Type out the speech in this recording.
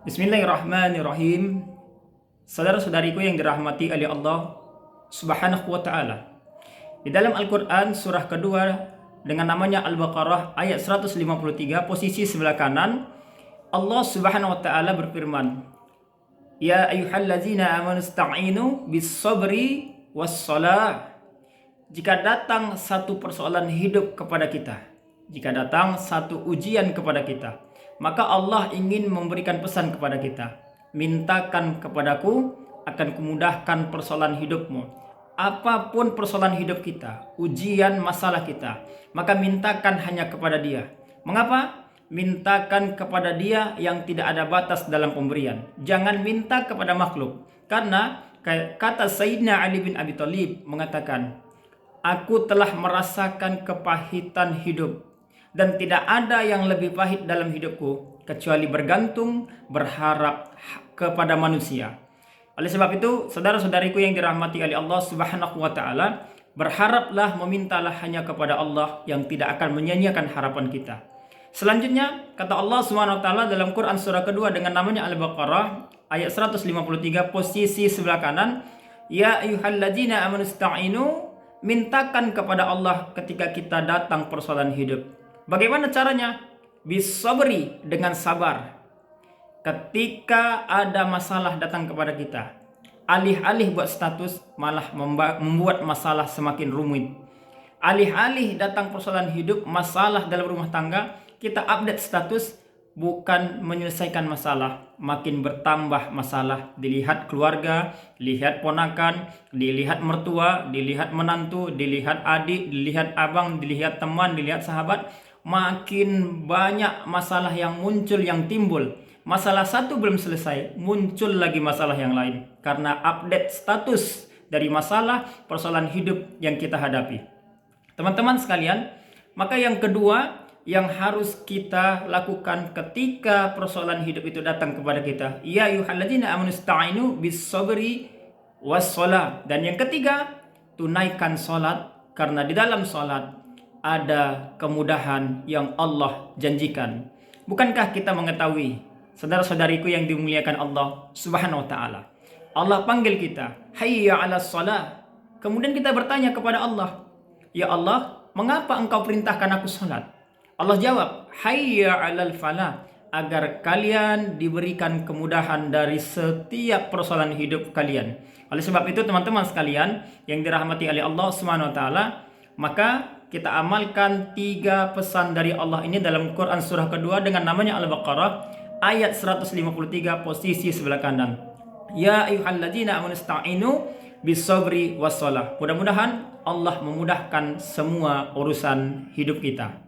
Bismillahirrahmanirrahim. Saudara-saudariku yang dirahmati oleh Allah Subhanahu wa taala. Di dalam Al-Qur'an surah kedua dengan namanya Al-Baqarah ayat 153 posisi sebelah kanan, Allah Subhanahu wa taala berfirman, "Ya ayyuhallazina amanu ista'inu bis-sabri was-shalah." Jika datang satu persoalan hidup kepada kita, jika datang satu ujian kepada kita, maka Allah ingin memberikan pesan kepada kita. Mintakan kepadaku, akan kumudahkan persoalan hidupmu. Apapun persoalan hidup kita, ujian masalah kita, maka mintakan hanya kepada Dia. Mengapa? Mintakan kepada Dia yang tidak ada batas dalam pemberian. Jangan minta kepada makhluk. Karena kata Sayyidina Ali bin Abi Thalib mengatakan, "Aku telah merasakan kepahitan hidup, dan tidak ada yang lebih pahit dalam hidupku kecuali bergantung, berharap kepada manusia." Oleh sebab itu, saudara-saudariku yang dirahmati oleh Allah Subhanahu wa taala, berharaplah, memintalah hanya kepada Allah yang tidak akan menyia-nyiakan harapan kita. Selanjutnya, kata Allah Subhanahu wa taala dalam Quran surah kedua dengan namanya Al-Baqarah ayat 153 posisi sebelah kanan, "Ya ayyuhalladzina amanu ista'inu." Mintakan kepada Allah ketika kita datang persoalan hidup. Bagaimana caranya? Bisabri, dengan sabar. Ketika ada masalah datang kepada kita, alih-alih buat status, malah membuat masalah semakin rumit. Alih-alih datang persoalan hidup, masalah dalam rumah tangga, kita update status, bukan menyelesaikan masalah, makin bertambah masalah. Dilihat keluarga, dilihat ponakan, dilihat mertua, dilihat menantu, dilihat adik, dilihat abang, dilihat teman, dilihat sahabat. Makin banyak masalah yang muncul, yang timbul. Masalah satu belum selesai, muncul lagi masalah yang lain. Karena update status dari masalah persoalan hidup yang kita hadapi. Teman-teman sekalian, maka yang kedua yang harus kita lakukan ketika persoalan hidup itu datang kepada kita, ya ayyuhalladzina amanu ista'inu bis-sabri was-shalah. Dan yang ketiga, tunaikan salat, karena di dalam salat ada kemudahan yang Allah janjikan. Bukankah kita mengetahui, saudara-saudariku yang dimuliakan Allah Subhanahu wa taala, Allah panggil kita, hayya 'alas shalah. Kemudian kita bertanya kepada Allah, ya Allah, mengapa engkau perintahkan aku salat? Allah jawab, hayya 'alal falah, agar kalian diberikan kemudahan dari setiap persoalan hidup kalian. Oleh sebab itu, teman-teman sekalian yang dirahmati oleh Allah Subhanahu wa taala, maka kita amalkan 3 pesan dari Allah ini dalam Quran surah kedua dengan namanya Al-Baqarah ayat 153 posisi sebelah kanan. Ya ayyuhalladzina amanu ista'inu bis-sabri was-shalah. Mudah-mudahan Allah memudahkan semua urusan hidup kita.